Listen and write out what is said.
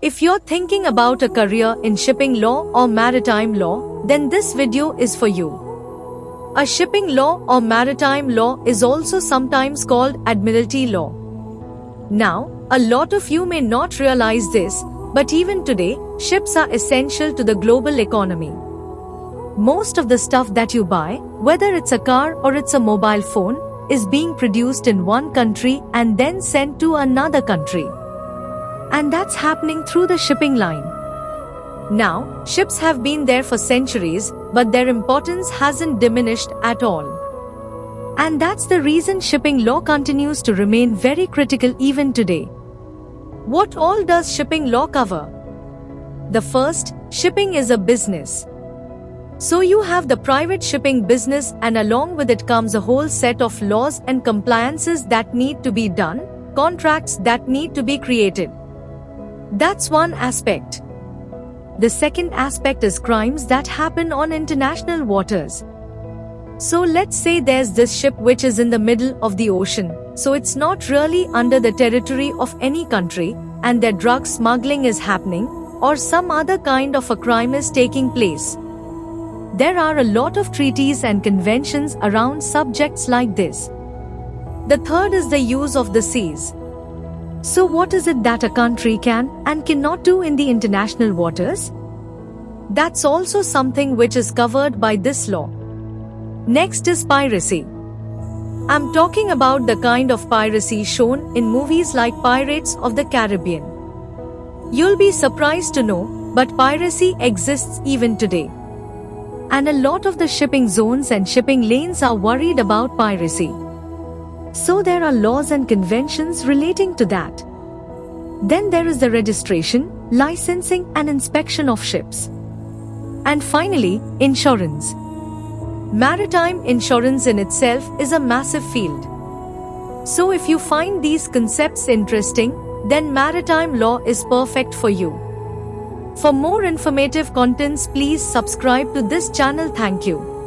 If you're thinking about a career in shipping law or maritime law, then this video is for you. A shipping law or maritime law is also sometimes called admiralty law. Now, a lot of you may not realize this, but even today, ships are essential to the global economy. Most of the stuff that you buy, whether it's a car or it's a mobile phone, is being produced in one country and then sent to another country. And that's happening through the shipping line. Now, ships have been there for centuries, but their importance hasn't diminished at all. And that's the reason shipping law continues to remain very critical even today. What all does shipping law cover? The first, shipping is a business. So you have the private shipping business, and along with it comes a whole set of laws and compliances that need to be done, contracts that need to be created. That's one aspect. The second aspect is crimes that happen on international waters. So let's say there's this ship which is in the middle of the ocean, so it's not really under the territory of any country, and their drug smuggling is happening, or some other kind of a crime is taking place. There are a lot of treaties and conventions around subjects like this. The third is the use of the seas. So what is it that a country can and cannot do in the international waters? That's also something which is covered by this law. Next is piracy. I'm talking about the kind of piracy shown in movies like Pirates of the Caribbean. You'll be surprised to know, but piracy exists even today. And a lot of the shipping zones and shipping lanes are worried about piracy. So there are laws and conventions relating to that. Then there is the registration, licensing and inspection of ships. And finally, insurance. Maritime insurance in itself is a massive field. So if you find these concepts interesting, then maritime law is perfect for you. For more informative contents, please subscribe to this channel. Thank you.